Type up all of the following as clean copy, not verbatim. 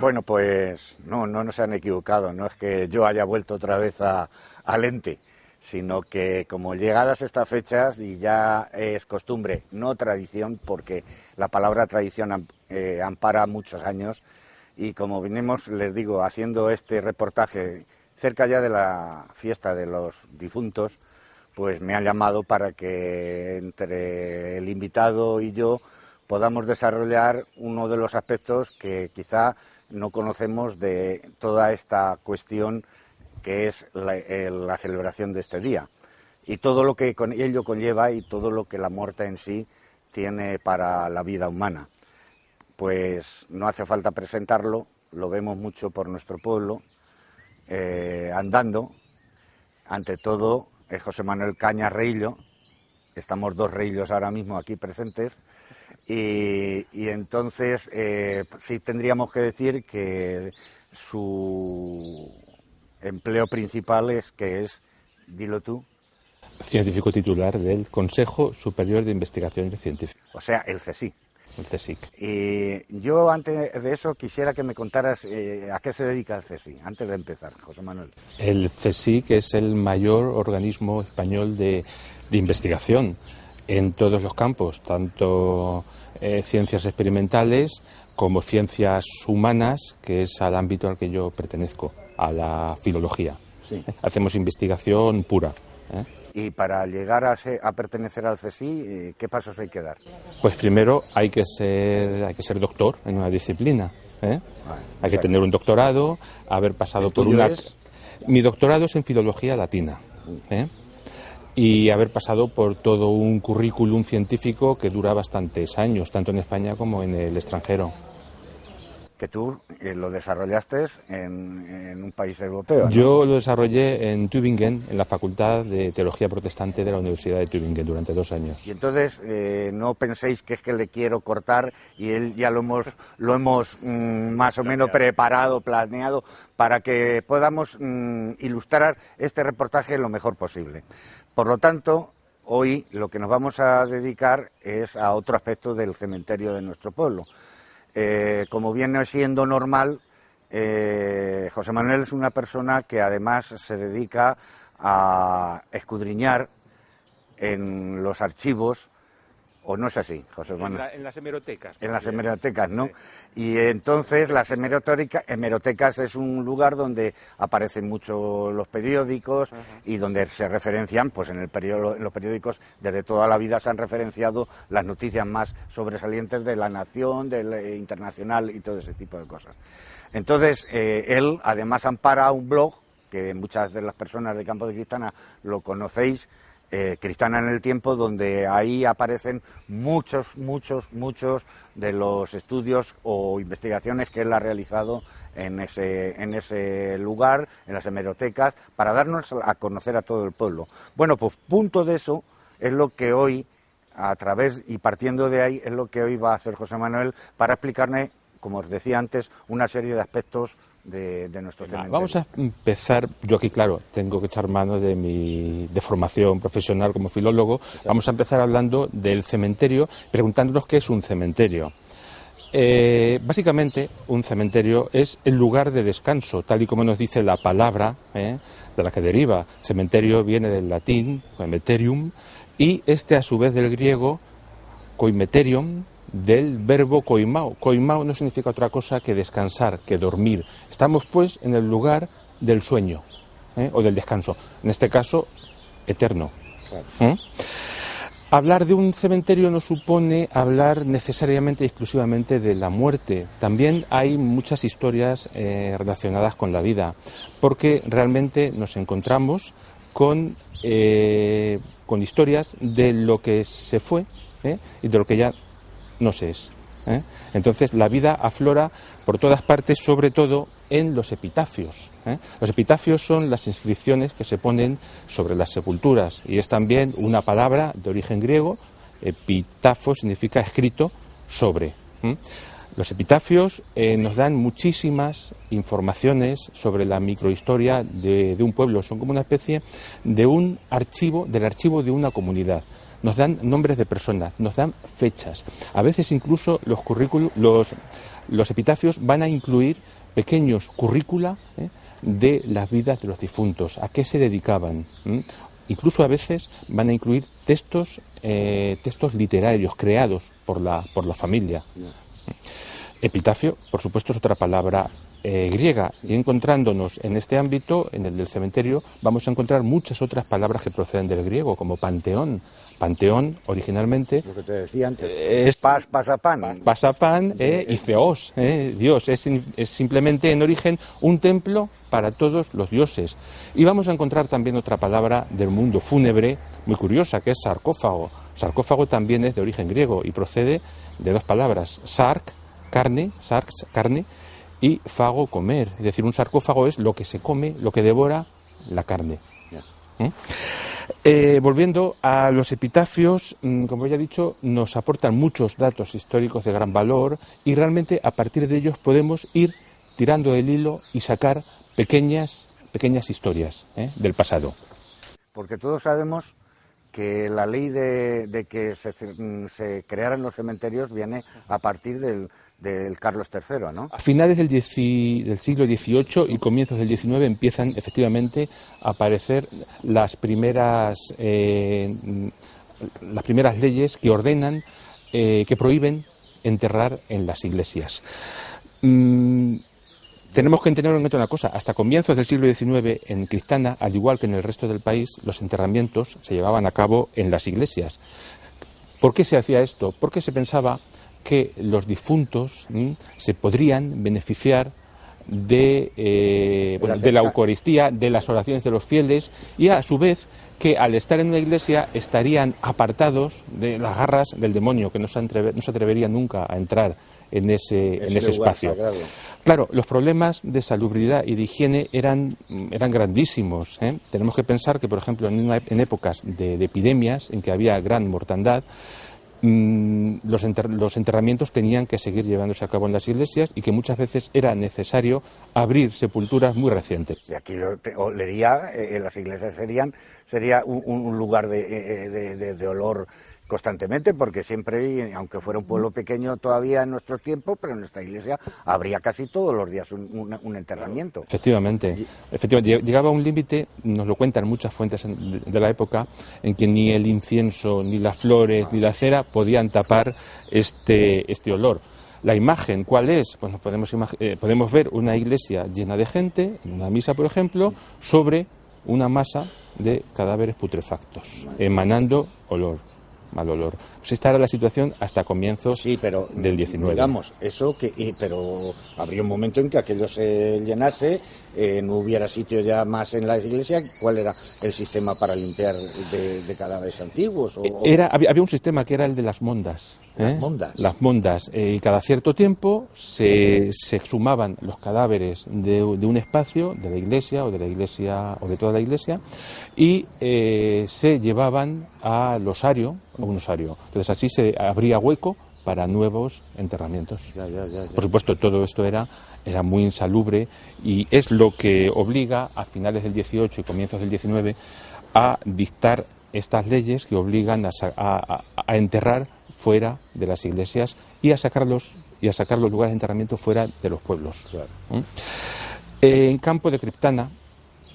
Bueno, pues no nos han equivocado, no es que yo haya vuelto otra vez al Ente, sino que como llegadas estas fechas, y ya es costumbre, no tradición, porque la palabra tradición ampara muchos años, y como venimos, les digo, haciendo este reportaje cerca ya de la fiesta de los difuntos, pues me han llamado para que entre el invitado y yo podamos desarrollar uno de los aspectos que quizá no conocemos de toda esta cuestión que es la celebración de este día y todo lo que con ello conlleva y todo lo que la muerte en sí tiene para la vida humana. Pues no hace falta presentarlo, lo vemos mucho por nuestro pueblo, andando. Ante todo, José Manuel Cañas Reillo, estamos dos Reillos ahora mismo aquí presentes, y entonces sí tendríamos que decir que su empleo principal es, dilo tú. Científico titular del Consejo Superior de Investigaciones Científicas. O sea, el CSIC. El CSIC. Y yo antes de eso quisiera que me contaras a qué se dedica el CSIC, antes de empezar, José Manuel. El CSIC es el mayor organismo español de investigación en todos los campos, tanto ciencias experimentales como ciencias humanas, que es al ámbito al que yo pertenezco, a la filología. Sí. Hacemos investigación pura. Y para llegar a pertenecer al CSIC, ¿qué pasos hay que dar? Pues primero hay que ser doctor en una disciplina. Hay que tener un doctorado, haber pasado por una... Mi doctorado es en filología latina. Y haber pasado por todo un currículum científico que dura bastantes años, tanto en España como en el extranjero. Que tú lo desarrollaste en un país europeo, ¿no? Yo lo desarrollé en Tübingen, en la Facultad de Teología Protestante de la Universidad de Tübingen, durante 2 años. Y entonces no penséis que es que le quiero cortar y él ya lo hemos más o menos preparado, planeado, para que podamos ilustrar este reportaje lo mejor posible. Por lo tanto, hoy lo que nos vamos a dedicar es a otro aspecto del cementerio de nuestro pueblo. Como viene siendo normal, José Manuel es una persona que además se dedica a escudriñar en los archivos, ¿o no es así, José Manuel? En las hemerotecas. En las hemerotecas, ¿no? Sí. Y entonces las hemerotecas es un lugar donde aparecen mucho los periódicos y donde se referencian, pues en los periódicos desde toda la vida se han referenciado las noticias más sobresalientes de la nación, del internacional y todo ese tipo de cosas. Entonces, él además ampara un blog que muchas de las personas de Campo de Cristana lo conocéis, Cristana en el Tiempo, donde ahí aparecen muchos de los estudios o investigaciones que él ha realizado en ese lugar, en las hemerotecas, para darnos a conocer a todo el pueblo. Bueno, pues punto de eso es lo que hoy, a través y partiendo de ahí, es lo que hoy va a hacer José Manuel para explicarme, como os decía antes, una serie de aspectos de nuestro cementerio. Vamos a empezar, yo aquí claro, tengo que echar mano de mi formación profesional como filólogo. Exacto. Vamos a empezar hablando del cementerio, preguntándonos qué es un cementerio. Básicamente, un cementerio es el lugar de descanso, tal y como nos dice la palabra de la que deriva. Cementerio viene del latín, coimeterium, y a su vez del griego, coimeterium, del verbo koimao. Koimao no significa otra cosa que descansar, que dormir. Estamos pues en el lugar del sueño o del descanso, en este caso eterno. Claro. Hablar de un cementerio no supone hablar necesariamente y exclusivamente de la muerte. También hay muchas historias relacionadas con la vida, porque realmente nos encontramos con historias de lo que se fue y de lo que ya no se es. Entonces la vida aflora por todas partes, sobre todo en los epitafios. Los epitafios son las inscripciones que se ponen sobre las sepulturas y es también una palabra de origen griego. Epitafo significa escrito sobre. Los epitafios nos dan muchísimas informaciones sobre la microhistoria de un pueblo. Son como una especie de un archivo, del archivo de una comunidad. Nos dan nombres de personas, nos dan fechas. A veces incluso los Los epitafios van a incluir pequeños currícula de las vidas de los difuntos, a qué se dedicaban. Incluso a veces van a incluir textos literarios creados por la familia. Epitafio, por supuesto, es otra palabra griega, y encontrándonos en este ámbito, en el del cementerio, vamos a encontrar muchas otras palabras que proceden del griego, como panteón. Panteón, originalmente, lo que te decía antes, es pasapán. Pasapán y feos, Dios. Es simplemente en origen un templo para todos los dioses. Y vamos a encontrar también otra palabra del mundo fúnebre muy curiosa, que es sarcófago. Sarcófago también es de origen griego y procede de dos palabras, sarx, carne, y fago, comer. Es decir, un sarcófago es lo que se come, lo que devora la carne. Volviendo a los epitafios, como ya he dicho, nos aportan muchos datos históricos de gran valor y realmente a partir de ellos podemos ir tirando el hilo y sacar pequeñas historias del pasado. Porque todos sabemos que la ley de que se crearan los cementerios viene a partir del Carlos III, ¿no? A finales del siglo XVIII y comienzos del XIX empiezan efectivamente a aparecer las primeras leyes que ordenan, que prohíben enterrar en las iglesias. Tenemos que tener en cuenta una cosa, hasta comienzos del siglo XIX en Cristana, al igual que en el resto del país, los enterramientos se llevaban a cabo en las iglesias. ¿Por qué se hacía esto? Porque se pensaba que los difuntos se podrían beneficiar de la Eucaristía, de las oraciones de los fieles y a su vez que al estar en una iglesia estarían apartados de las garras del demonio, que no se atreverían nunca a entrar en ese espacio. Claro, los problemas de salubridad y de higiene eran grandísimos. Tenemos que pensar que, por ejemplo, en épocas de epidemias en que había gran mortandad, los enterramientos tenían que seguir llevándose a cabo en las iglesias y que muchas veces era necesario abrir sepulturas muy recientes. Y aquí olería, las iglesias sería un lugar de olor constantemente, porque siempre, aunque fuera un pueblo pequeño todavía en nuestro tiempo, pero en nuestra iglesia habría casi todos los días un enterramiento. Efectivamente. Llegaba a un límite, nos lo cuentan muchas fuentes de la época, en que ni el incienso, ni las flores, ni la cera podían tapar este olor. La imagen, ¿cuál es? Pues podemos ver una iglesia llena de gente, en una misa, por ejemplo, sobre una masa de cadáveres putrefactos, emanando mal olor. Pues esta era la situación hasta comienzos del XIX. Digamos, pero habría un momento en que aquello se llenase, no hubiera sitio ya más en la iglesia. ¿Cuál era el sistema para limpiar de cadáveres antiguos? Había un sistema que era el de las mondas. Las mondas. Y cada cierto tiempo se exhumaban los cadáveres de un espacio, de la iglesia o de toda la iglesia, y se llevaban al osario, a un osario. Entonces así se abría hueco para nuevos enterramientos. Ya. Por supuesto, todo esto era muy insalubre y es lo que obliga a finales del XVIII y comienzos del XIX a dictar estas leyes que obligan a enterrar fuera de las iglesias y a sacar los lugares de enterramiento fuera de los pueblos. Claro. En Campo de Criptana,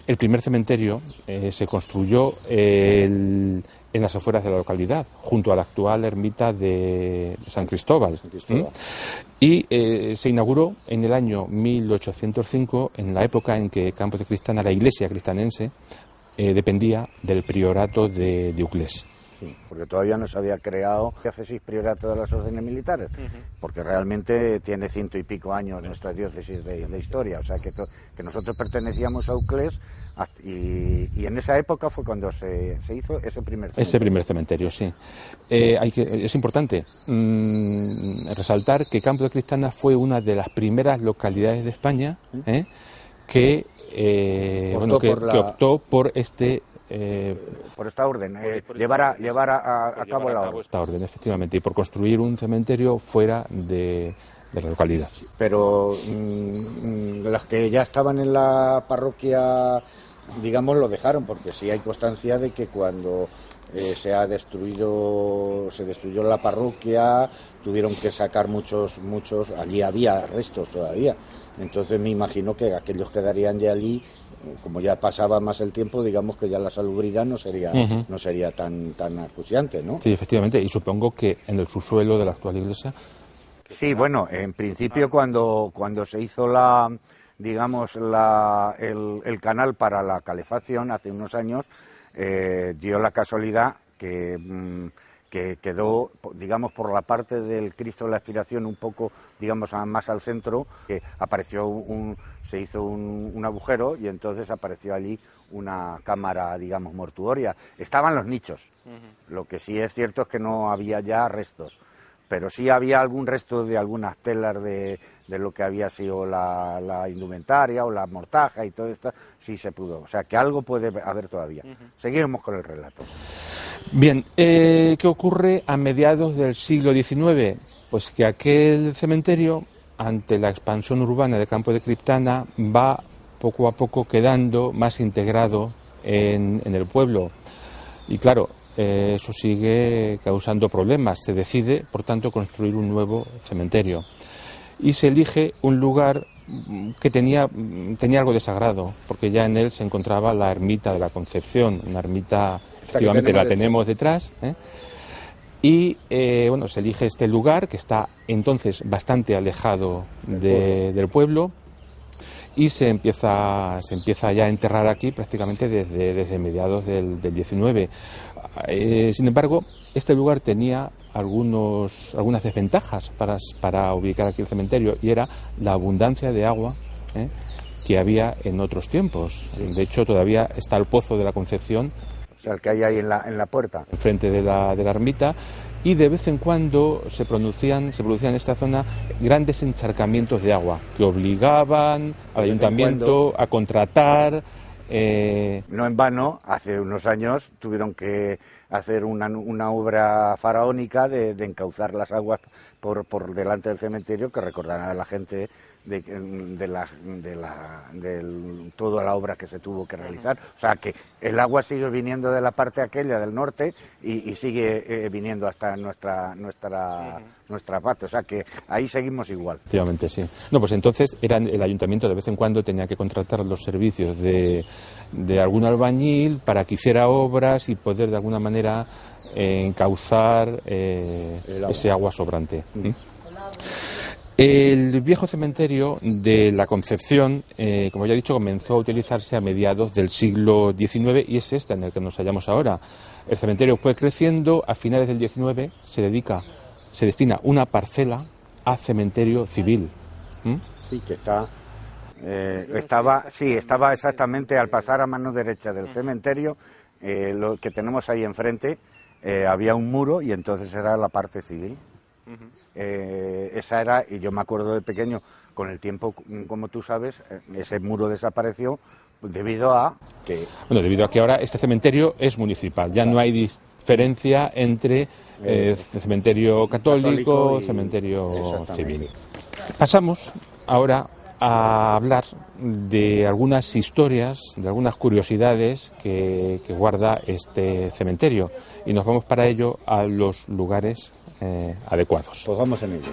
el primer cementerio se construyó en las afueras de la localidad, junto a la actual ermita de San Cristóbal. Y se inauguró en el año 1805, en la época en que Campo de Criptana, la iglesia cristanense, dependía del priorato de Uclés. Sí, porque todavía no se había creado diócesis priorato de las órdenes militares, porque realmente tiene 100 y pico años nuestra diócesis de historia, o sea que nosotros pertenecíamos a Uclés y en esa época fue cuando se hizo ese primer cementerio. Ese primer cementerio, sí. Es importante resaltar que Campo de Criptana fue una de las primeras localidades de España que optó por esta orden, llevar a cabo la orden. Esta orden, efectivamente, y por construir un cementerio fuera de la localidad. Pero las que ya estaban en la parroquia digamos, lo dejaron, porque sí hay constancia de que cuando se destruyó la parroquia, tuvieron que sacar muchos, allí había restos todavía. Entonces me imagino que aquellos quedarían ya allí, como ya pasaba más el tiempo, digamos que ya la salubridad no sería tan acuciante, ¿no? Sí, efectivamente, y supongo que en el subsuelo de la actual iglesia. Sí, bueno, en principio cuando se hizo el canal para la calefacción hace unos años, dio la casualidad que quedó, digamos, por la parte del Cristo de la Expiración un poco, digamos, más al centro, que se hizo un agujero y entonces apareció allí una cámara, digamos, mortuoria. Estaban los nichos, lo que sí es cierto es que no había ya restos, pero sí había algún resto de algunas telas de lo que había sido la indumentaria o la mortaja y todo esto, sí se pudo. O sea, que algo puede haber todavía. Seguimos con el relato. Bien, ¿qué ocurre a mediados del siglo XIX? Pues que aquel cementerio, ante la expansión urbana de Campo de Criptana, va poco a poco quedando más integrado en el pueblo. Y claro, eso sigue causando problemas. Se decide, por tanto, construir un nuevo cementerio. Y se elige un lugar que tenía algo de sagrado, porque ya en él se encontraba la ermita de la Concepción, una ermita, efectivamente la tenemos detrás, y bueno, se elige este lugar, que está entonces bastante alejado del pueblo, y se empieza ya a enterrar aquí prácticamente desde mediados del 19. Sin embargo, este lugar tenía algunas desventajas para ubicar aquí el cementerio, y era la abundancia de agua que había en otros tiempos. De hecho, todavía está el pozo de la Concepción, o sea, el que hay ahí en la puerta, enfrente de la ermita, y de vez en cuando se producían en esta zona grandes encharcamientos de agua que obligaban al ayuntamiento a contratar. No en vano, hace unos años tuvieron que hacer una obra faraónica de encauzar las aguas por delante del cementerio, que recordará a la gente de toda la obra que se tuvo que realizar. O sea que el agua sigue viniendo de la parte aquella del norte y sigue viniendo hasta nuestra parte. O sea que ahí seguimos igual. Efectivamente, sí. No, pues entonces el ayuntamiento de vez en cuando tenía que contratar los servicios de algún albañil para que hiciera obras y poder de alguna manera encauzar ese agua sobrante. El viejo cementerio de la Concepción, como ya he dicho, comenzó a utilizarse a mediados del siglo XIX y es este en el que nos hallamos ahora. El cementerio fue creciendo, a finales del XIX se destina una parcela a cementerio civil. Sí, que estaba exactamente al pasar a mano derecha del cementerio, lo que tenemos ahí enfrente, había un muro y entonces era la parte civil. Esa era, y yo me acuerdo de pequeño, con el tiempo, como tú sabes, ese muro desapareció debido a que ahora este cementerio es municipal, ya no hay diferencia entre cementerio católico, cementerio civil. Pasamos ahora a hablar de algunas historias, de algunas curiosidades que guarda este cementerio, y nos vamos para ello a los lugares adecuados. Pues vamos en ello.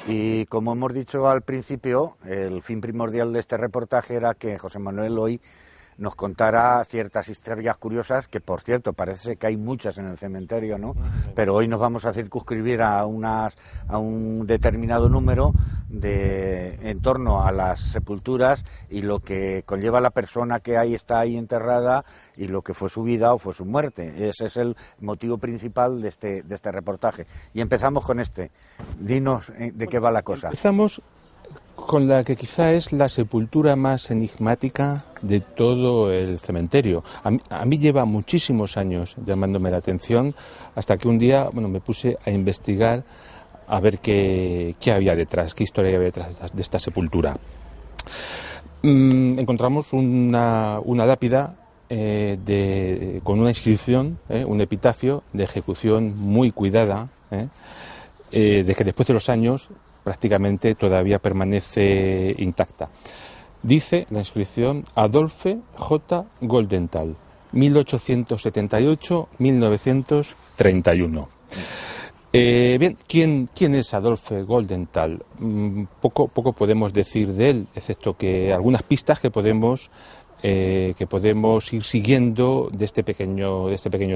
Y como hemos dicho al principio, el fin primordial de este reportaje era que José Manuel hoy nos contara ciertas historias curiosas, que por cierto parece que hay muchas en el cementerio, ¿no? Pero hoy nos vamos a circunscribir a un determinado número en torno a las sepulturas y lo que conlleva la persona que está ahí enterrada y lo que fue su vida o fue su muerte. Ese es el motivo principal de este reportaje. Y empezamos con este. Dinos de qué va la cosa. Empezamos con la que quizá es la sepultura más enigmática de todo el cementerio. A mí lleva muchísimos años llamándome la atención, hasta que un día me puse a investigar a ver qué había detrás, qué historia había detrás de esta sepultura. Encontramos una lápida con una inscripción, un epitafio de ejecución muy cuidada, de que después de los años prácticamente todavía permanece intacta. Dice la inscripción: Adolphe J. Goldenthal, 1878-1931. Bien, ¿quién es Adolphe Goldenthal? Poco podemos decir de él, excepto que algunas pistas que podemos ir siguiendo de este pequeño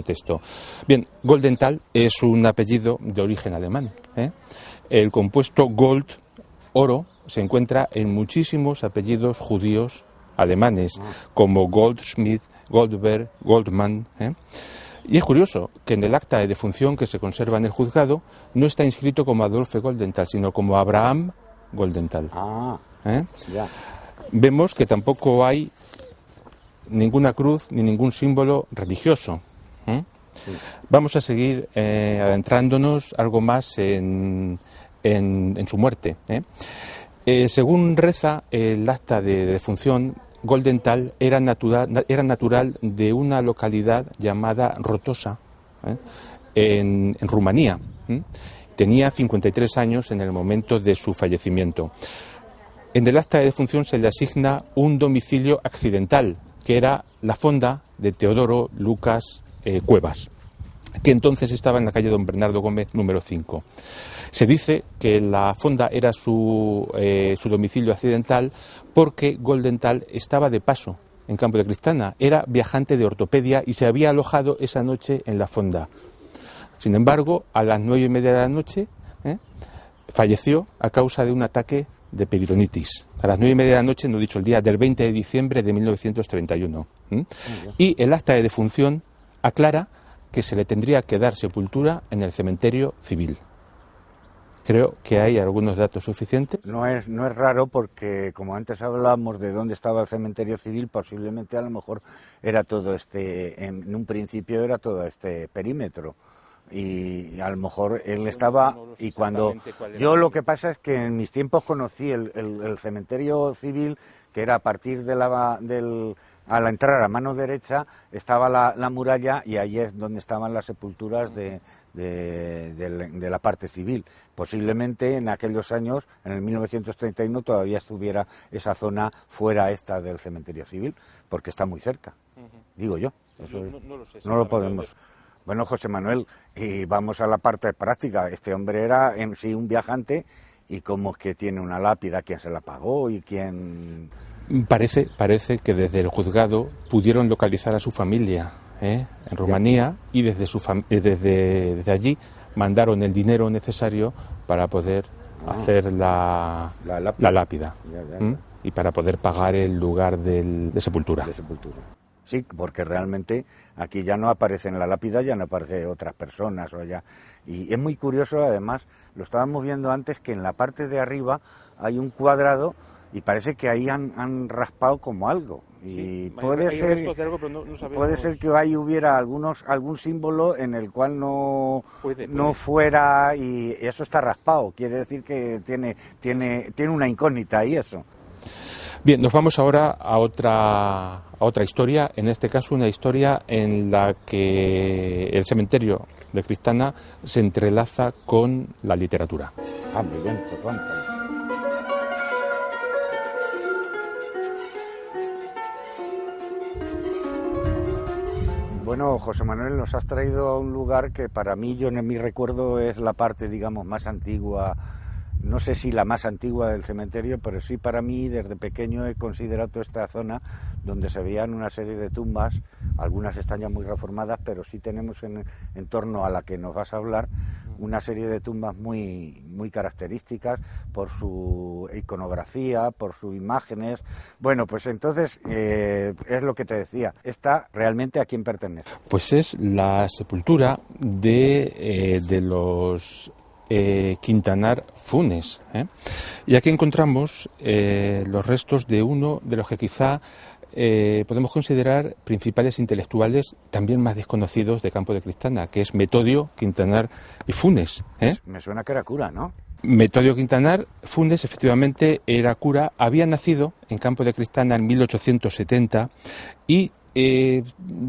texto. Bien, Goldenthal es un apellido de origen alemán. El compuesto Gold, oro, se encuentra en muchísimos apellidos judíos alemanes, como Goldschmidt, Goldberg, Goldman. Y es curioso que en el acta de defunción que se conserva en el juzgado no está inscrito como Adolphe Goldenthal, sino como Abraham Goldenthal. Ya. Vemos que tampoco hay ninguna cruz ni ningún símbolo religioso. Sí. Vamos a seguir adentrándonos algo más en su muerte. Según reza el acta de defunción, Goldenthal era natural de una localidad llamada Rotosa, en Rumanía. Tenía 53 años en el momento de su fallecimiento. En el acta de defunción se le asigna un domicilio accidental, que era la fonda de Teodoro Lucas Cuevas, que entonces estaba en la calle Don Bernardo Gómez, número 5. Se dice que la fonda era su domicilio accidental porque Goldenthal estaba de paso en Campo de Cristana, era viajante de ortopedia y se había alojado esa noche en la fonda. Sin embargo, a las 9:30 de la noche falleció a causa de un ataque de peritonitis. A las 9:30 de la noche, no he dicho el día, del 20 de diciembre de 1931. Y el acta de defunción aclara que se le tendría que dar sepultura en el cementerio civil. Creo que hay algunos datos suficientes. No es raro porque, como antes hablábamos de dónde estaba el cementerio civil, posiblemente a lo mejor era todo en un principio era todo este perímetro. Y a lo mejor él estaba, y cuando yo lo que pasa es que en mis tiempos conocí el cementerio civil, que era a partir de al entrar a mano derecha estaba la muralla, y ahí es donde estaban las sepulturas de la parte civil. Posiblemente en aquellos años, en el 1931, todavía estuviera esa zona fuera esta del cementerio civil, porque está muy cerca, digo yo. Eso no lo podemos. Bueno, José Manuel, y vamos a la parte práctica. Este hombre era en sí un viajante, y como es que tiene una lápida, ¿quién se la pagó y quién...? Parece que desde el juzgado pudieron localizar a su familia en Rumanía, y desde allí mandaron el dinero necesario para poder hacer la lápida. Ya. Y para poder pagar el lugar de sepultura. Sí, porque realmente aquí ya no aparece en la lápida, ya no aparecen otras personas. Y es muy curioso, además, lo estábamos viendo antes, que en la parte de arriba hay un cuadrado y parece que ahí han raspado como algo. Y sí, puede ser que ahí hubiera algún símbolo en el cual no fuera, y eso está raspado. Quiere decir que tiene una incógnita ahí eso. Bien, nos vamos ahora a otra historia, en este caso una historia en la que el cementerio de Cristana se entrelaza con la literatura. Muy bien, pues vamos. Bueno, José Manuel, nos has traído a un lugar que para mí, en mi recuerdo, es la parte, digamos, más antigua. No sé si la más antigua del cementerio, pero sí, para mí, desde pequeño he considerado esta zona donde se veían una serie de tumbas. Algunas están ya muy reformadas, pero sí tenemos en torno a la que nos vas a hablar una serie de tumbas muy, muy características por su iconografía, por sus imágenes. Bueno, pues entonces es lo que te decía. ¿Esta realmente a quién pertenece? Pues es la sepultura de los Quintanar Funes. Y aquí encontramos los restos de uno de los que quizá podemos considerar principales intelectuales también más desconocidos de Campo de Cristana, que es Metodio Quintanar y Funes. Me suena que era cura, ¿no? Metodio Quintanar Funes efectivamente era cura, había nacido en Campo de Cristana en 1870 y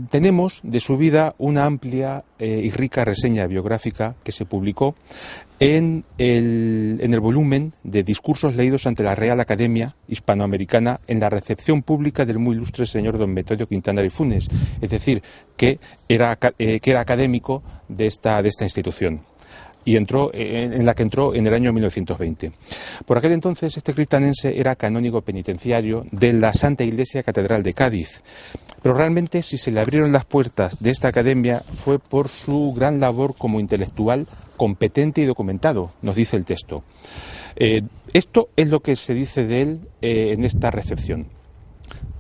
tenemos de su vida una amplia y rica reseña biográfica que se publicó en el volumen de discursos leídos ante la Real Academia Hispanoamericana en la recepción pública del muy ilustre señor don Metodio Quintanar y Funes, es decir, que era académico de esta institución, y en la que entró en el año 1920. Por aquel entonces este criptanense era canónigo penitenciario de la Santa Iglesia Catedral de Cádiz, pero realmente si se le abrieron las puertas de esta academia fue por su gran labor como intelectual competente y documentado, nos dice el texto. Esto es lo que se dice de él en esta recepción.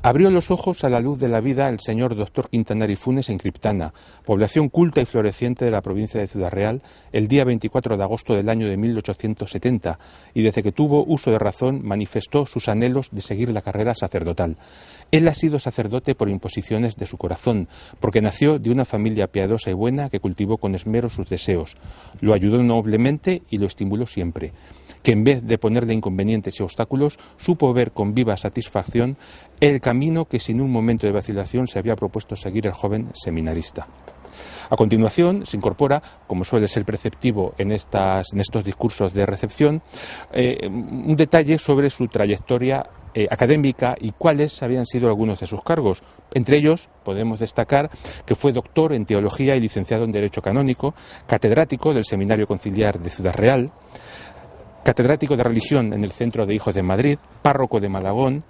Abrió los ojos a la luz de la vida el señor doctor Quintanar y Funes en Criptana, población culta y floreciente de la provincia de Ciudad Real, el día 24 de agosto del año de 1870, y desde que tuvo uso de razón manifestó sus anhelos de seguir la carrera sacerdotal. Él ha sido sacerdote por imposiciones de su corazón, porque nació de una familia piadosa y buena que cultivó con esmero sus deseos. Lo ayudó noblemente y lo estimuló siempre, que en vez de ponerle inconvenientes y obstáculos, supo ver con viva satisfacción el camino que sin un momento de vacilación se había propuesto seguir el joven seminarista. A continuación se incorpora, como suele ser preceptivo en estos discursos de recepción, un detalle sobre su trayectoria académica y cuáles habían sido algunos de sus cargos. Entre ellos podemos destacar que fue doctor en teología y licenciado en Derecho Canónico, catedrático del Seminario Conciliar de Ciudad Real, catedrático de religión en el Centro de Hijos de Madrid, párroco de Malagón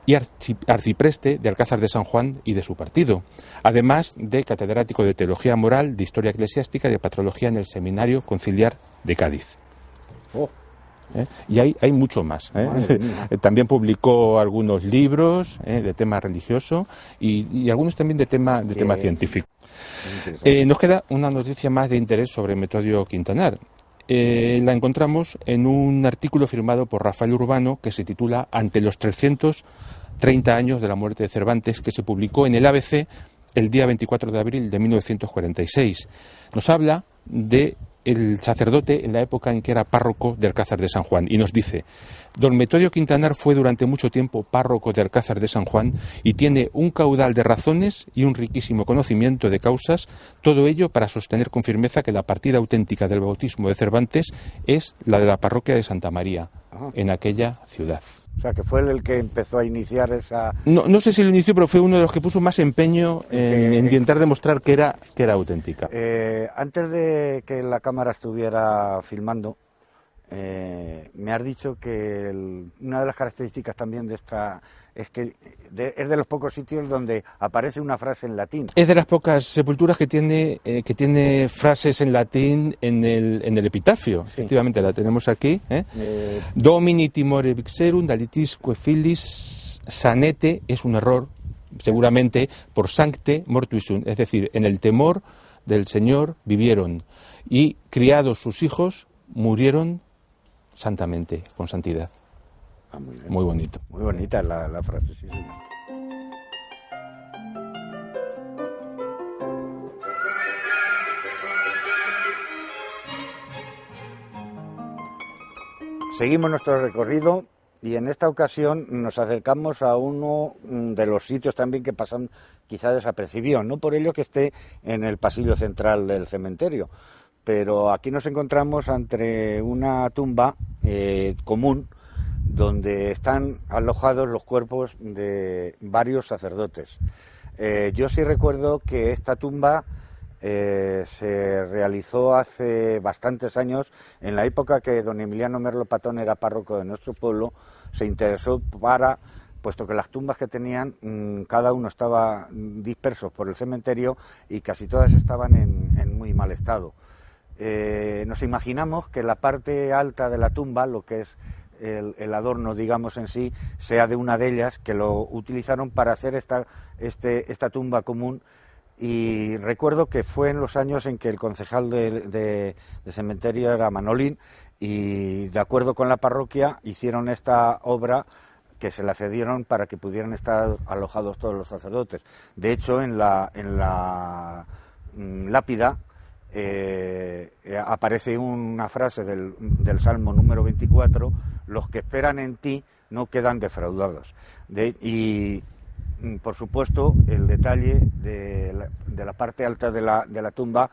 y arcipreste de Alcázar de San Juan y de su partido, además de catedrático de Teología Moral, de Historia Eclesiástica y de Patrología en el Seminario Conciliar de Cádiz. Y hay mucho más. También publicó algunos libros de tema religioso y algunos también de tema científico. Nos queda una noticia más de interés sobre Metodio Quintanar. La encontramos en un artículo firmado por Rafael Urbano que se titula Ante los 330 años de la muerte de Cervantes, que se publicó en el ABC el día 24 de abril de 1946. Nos habla de el sacerdote en la época en que era párroco de Alcázar de San Juan y nos dice: don Metodio Quintanar fue durante mucho tiempo párroco de Alcázar de San Juan y tiene un caudal de razones y un riquísimo conocimiento de causas, todo ello para sostener con firmeza que la partida auténtica del bautismo de Cervantes es la de la parroquia de Santa María, en aquella ciudad. O sea, que fue el que empezó a iniciar esa... No sé si lo inició, pero fue uno de los que puso más empeño en intentar demostrar que era auténtica. Antes de que la cámara estuviera filmando, me has dicho que una de las características también de esta es que es de los pocos sitios donde aparece una frase en latín. Es de las pocas sepulturas que tiene frases en latín en el epitafio. Sí. Efectivamente, la tenemos aquí. Domini timore vixerum dalitisque filis sanete, es un error, seguramente, por sancte mortuis sunt, es decir, en el temor del Señor vivieron, y criados sus hijos murieron santamente, con santidad. Muy bonito. Muy bonita la frase, sí, señor. Seguimos nuestro recorrido y en esta ocasión nos acercamos a uno de los sitios también que pasan quizá desapercibidos, no por ello que esté en el pasillo central del cementerio, pero aquí nos encontramos ante una tumba común donde están alojados los cuerpos de varios sacerdotes. Yo sí recuerdo que esta tumba se realizó hace bastantes años, en la época que don Emiliano Merlo-Patón era párroco de nuestro pueblo. Se interesó puesto que las tumbas que tenían, cada uno estaba dispersos por el cementerio y casi todas estaban en muy mal estado. Nos imaginamos que la parte alta de la tumba, lo que es el adorno, digamos, en sí, sea de una de ellas, que lo utilizaron para hacer esta tumba común. Y recuerdo que fue en los años en que el concejal de cementerio era Manolín, y de acuerdo con la parroquia hicieron esta obra que se la cedieron para que pudieran estar alojados todos los sacerdotes. De hecho, en la lápida aparece una frase del Salmo número 24: los que esperan en ti no quedan defraudados. Y por supuesto, el detalle de la parte alta de la tumba,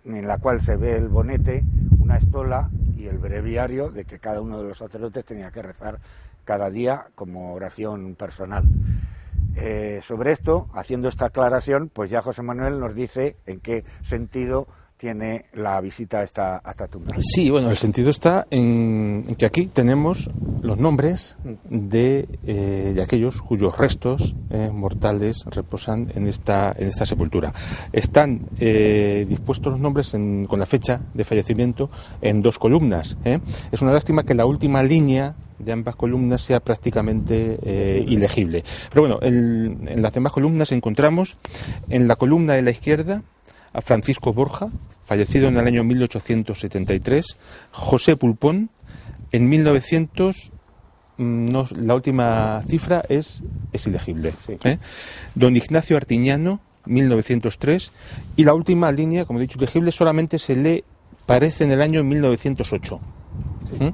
en la cual se ve el bonete, una estola y el breviario de que cada uno de los sacerdotes tenía que rezar cada día como oración personal. Sobre esto, haciendo esta aclaración, pues ya José Manuel nos dice en qué sentido tiene la visita a esta tumba. Sí, bueno, el sentido está en que aquí tenemos los nombres de aquellos cuyos restos mortales reposan en esta sepultura. Están dispuestos los nombres con la fecha de fallecimiento en 2 columnas. Es una lástima que la última línea de ambas columnas sea prácticamente ilegible. Pero bueno, en las demás columnas encontramos en la columna de la izquierda a Francisco Borja, fallecido en el año 1873, José Pulpón, en 1900, la última cifra es ilegible, sí. Don Ignacio Artiñano, 1903, y la última línea, como he dicho, ilegible, solamente se le parece en el año 1908. Sí.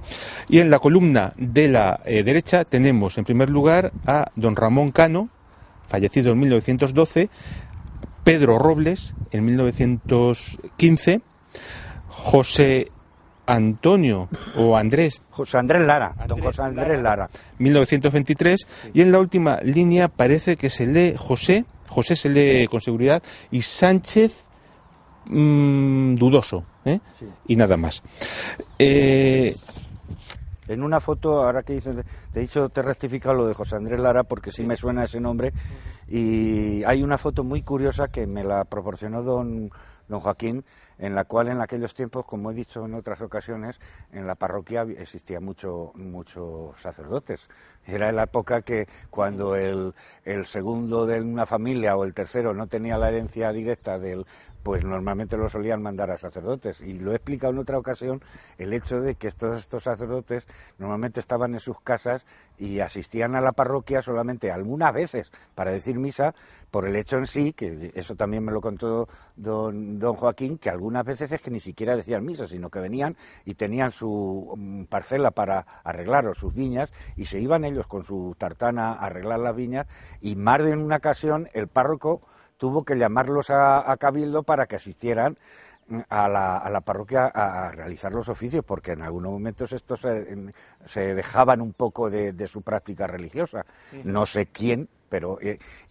Y en la columna de la derecha tenemos en primer lugar a don Ramón Cano, fallecido en 1912, Pedro Robles, en 1915, José Antonio o Andrés. José Andrés Lara, don José Andrés Lara. 1923, sí. Y en la última línea parece que se lee José se lee con seguridad, y Sánchez dudoso, sí. Y nada más. En una foto, ahora que dices, te he rectificado lo de José Andrés Lara porque sí me suena ese nombre, y hay una foto muy curiosa que me la proporcionó don Joaquín, en la cual en aquellos tiempos, como he dicho en otras ocasiones, en la parroquia existía muchos sacerdotes. Era la época que cuando el segundo de una familia o el tercero no tenía la herencia directa pues normalmente lo solían mandar a sacerdotes. Y lo he explicado en otra ocasión, el hecho de que todos estos sacerdotes normalmente estaban en sus casas y asistían a la parroquia solamente algunas veces para decir misa, por el hecho en sí, que eso también me lo contó don Joaquín, que algunas veces es que ni siquiera decían misa, sino que venían y tenían su parcela para arreglar o sus viñas, y se iban ellos con su tartana a arreglar las viñas, y más de una ocasión el párroco tuvo que llamarlos a cabildo para que asistieran a la parroquia a realizar los oficios, porque en algunos momentos estos se dejaban un poco de su práctica religiosa. No sé quién, pero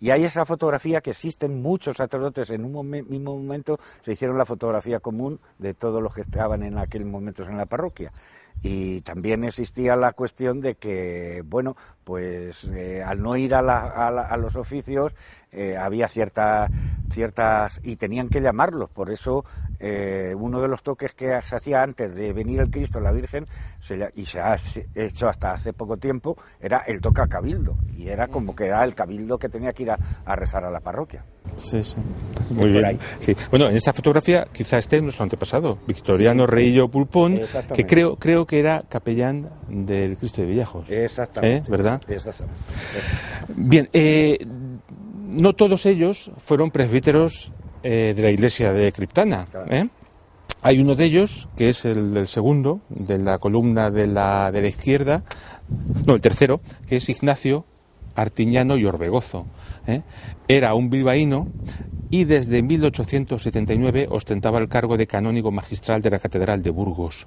y hay esa fotografía que existen muchos sacerdotes en un mismo momento, se hicieron la fotografía común de todos los que estaban en aquel momento en la parroquia. Y también existía la cuestión de que, bueno, pues al no ir a los oficios había ciertas, y tenían que llamarlos. Por eso uno de los toques que se hacía antes de venir el Cristo, la Virgen, y se ha hecho hasta hace poco tiempo, era el toque a cabildo, y era como que era el cabildo que tenía que ir a rezar a la parroquia. Sí, sí. Muy bien. Sí. Bueno, en esa fotografía quizá esté nuestro antepasado, Victoriano, sí, Reillo Pulpón, que creo que era capellán del Cristo de Villajos. Exactamente. ¿Verdad? Exactamente. Bien, no todos ellos fueron presbíteros de la iglesia de Criptana. Claro. Hay uno de ellos, que es el segundo, de la columna de la izquierda, el tercero, que es Ignacio Artiñano y Orbegozo. Era un bilbaíno y desde 1879 ostentaba el cargo de canónigo magistral de la Catedral de Burgos.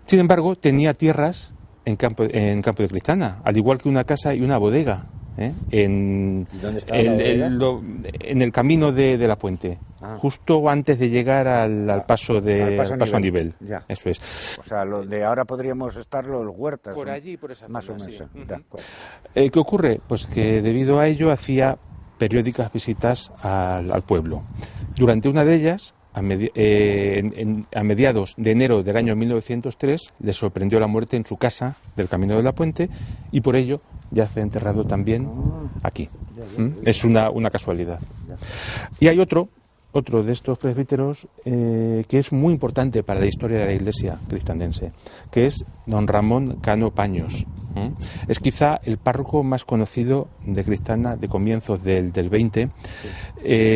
Sin embargo, tenía tierras en campo de Criptana, al igual que una casa y una bodega. ¿Dónde estaba la bodega? En el camino de la Puente, justo antes de llegar al paso a nivel. Ya. Eso es. O sea, lo de ahora podríamos estar los huertas. Por allí, por esa zona, más o menos. Sí. ¿Qué ocurre? Pues que debido a ello hacía periódicas visitas al pueblo. Durante una de ellas, a mediados de enero del año 1903, le sorprendió la muerte en su casa del Camino de la Puente, y por ello yace enterrado también aquí. Es una casualidad. Y hay otro de estos presbíteros que es muy importante para la historia de la Iglesia criptanense, que es don Ramón Cano Paños. Es quizá el párroco más conocido de Criptana de comienzos del 20.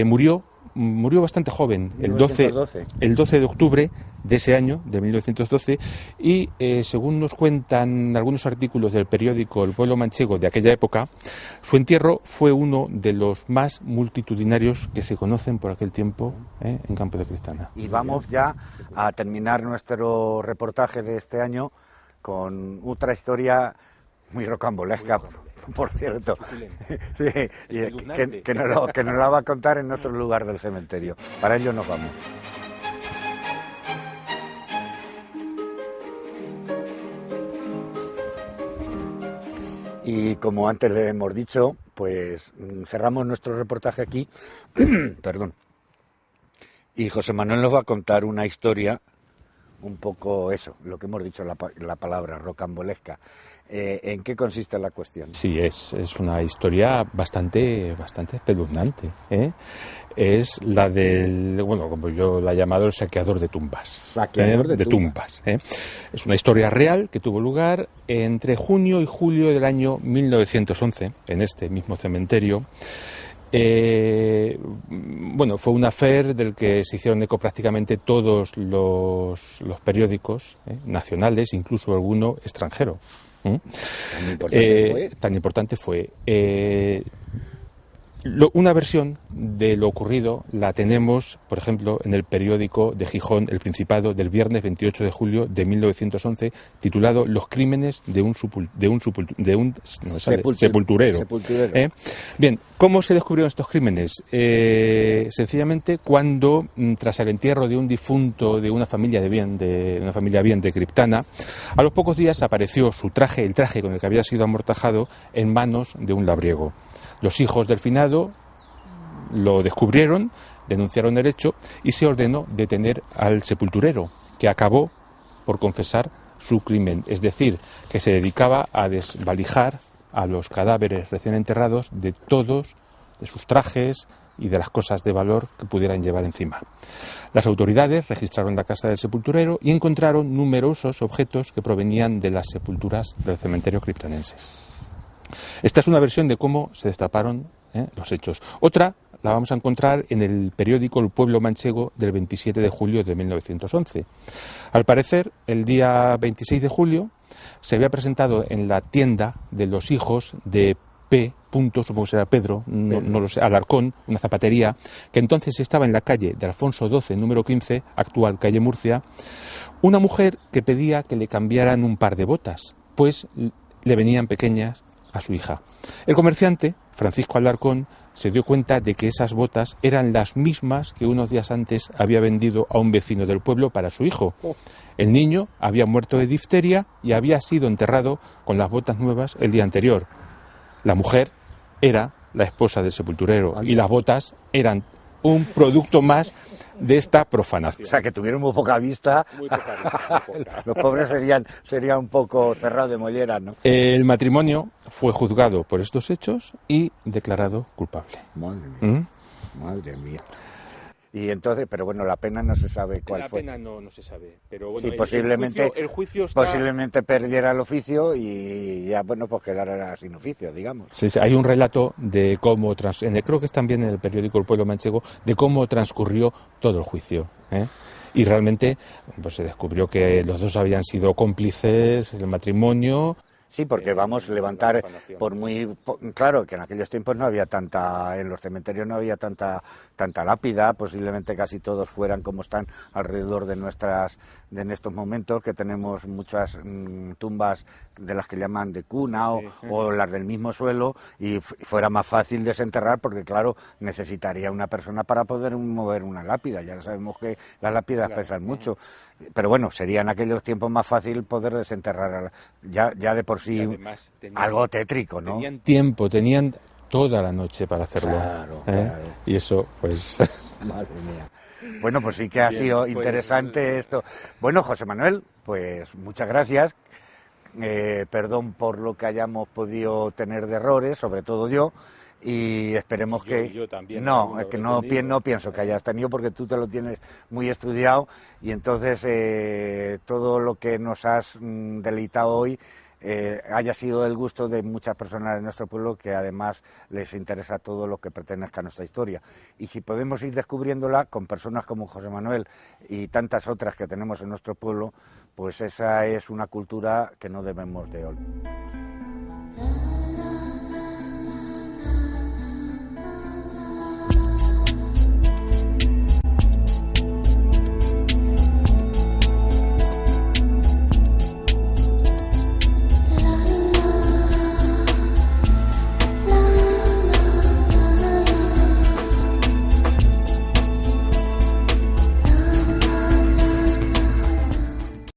Murió murió bastante joven, el 1912. 12 de octubre de ese año, de 1912, y según nos cuentan algunos artículos del periódico El Pueblo Manchego de aquella época, su entierro fue uno de los más multitudinarios que se conocen por aquel tiempo en Campo de Criptana. Y vamos ya a terminar nuestro reportaje de este año con otra historia muy rocambolesca, por cierto, sí, y que nos la va a contar en otro lugar del cementerio. Para ello nos vamos. Y como antes le hemos dicho, pues cerramos nuestro reportaje aquí, perdón, y José Manuel nos va a contar una historia, un poco eso, lo que hemos dicho, la palabra rocambolesca. ¿En qué consiste la cuestión? Sí, es una historia bastante espeluznante, ¿eh? Es la del, bueno, como yo la he llamado, el saqueador de tumbas. Saqueador de tumbas. Es una historia real que tuvo lugar entre junio y julio del año 1911, en este mismo cementerio. Bueno, fue un affair del que se hicieron eco prácticamente todos los periódicos nacionales, incluso alguno extranjero. Tan importante fue. Una versión de lo ocurrido la tenemos, por ejemplo, en el periódico de Gijón, El Principado, del viernes 28 de julio de 1911, titulado Los crímenes de un sepulturero. Bien, ¿cómo se descubrieron estos crímenes? Sencillamente cuando, tras el entierro de un difunto de una familia bien de Criptana, a los pocos días apareció su traje, el traje con el que había sido amortajado, en manos de un labriego. Los hijos del finado lo descubrieron, denunciaron el hecho y se ordenó detener al sepulturero, que acabó por confesar su crimen, es decir, que se dedicaba a desvalijar a los cadáveres recién enterrados de todos, de sus trajes y de las cosas de valor que pudieran llevar encima. Las autoridades registraron la casa del sepulturero y encontraron numerosos objetos que provenían de las sepulturas del cementerio criptanense. Esta es una versión de cómo se destaparon los hechos. Otra la vamos a encontrar en el periódico El Pueblo Manchego del 27 de julio de 1911. Al parecer, el día 26 de julio se había presentado en la tienda de los hijos de P. supongo que será Pedro, no lo sé, Alarcón, una zapatería, que entonces estaba en la calle de Alfonso XII, número 15, actual calle Murcia, una mujer que pedía que le cambiaran un par de botas, pues le venían pequeñas a su hija. El comerciante, Francisco Alarcón, se dio cuenta de que esas botas eran las mismas que unos días antes había vendido a un vecino del pueblo para su hijo. El niño había muerto de difteria y había sido enterrado con las botas nuevas el día anterior. La mujer era la esposa del sepulturero y las botas eran un producto más de esta profanación. O sea, que tuvieron muy poca vista. Muy poca. Los pobres serían un poco cerrados de molleras, ¿no? El matrimonio fue juzgado por estos hechos y declarado culpable. Madre mía. Madre mía. Y entonces, pero bueno, la pena no se sabe cuál fue. La pena no se sabe, pero bueno, sí, posiblemente el juicio está... posiblemente perdiera el oficio y ya, bueno, pues quedara sin oficio, digamos. Sí, hay un relato de cómo, creo que es también en el periódico El Pueblo Manchego, de cómo transcurrió todo el juicio, Y realmente pues se descubrió que los dos habían sido cómplices en el matrimonio. Sí, porque vamos a levantar claro, que en aquellos tiempos no había en los cementerios no había tanta lápida, posiblemente casi todos fueran como están alrededor de en estos momentos, que tenemos muchas tumbas de las que llaman de cuna o las del mismo suelo, y fuera más fácil desenterrar porque, claro, necesitaría una persona para poder mover una lápida. Ya sabemos que las lápidas pesan mucho, pero bueno, sería en aquellos tiempos más fácil poder desenterrar ya de por sí algo tétrico, ¿no? Tenían toda la noche para hacerlo. Claro. Y eso, pues... Madre mía. Bueno, pues sí que ha sido interesante esto. Bueno, José Manuel, pues muchas gracias. Perdón por lo que hayamos podido tener de errores, sobre todo yo. Y esperemos yo también, no, es que no pienso que hayas tenido, porque tú te lo tienes muy estudiado y entonces todo lo que nos has deleitado hoy haya sido del gusto de muchas personas de nuestro pueblo, que además les interesa todo lo que pertenezca a nuestra historia. Y si podemos ir descubriéndola con personas como José Manuel y tantas otras que tenemos en nuestro pueblo, pues esa es una cultura que no debemos de olvidar.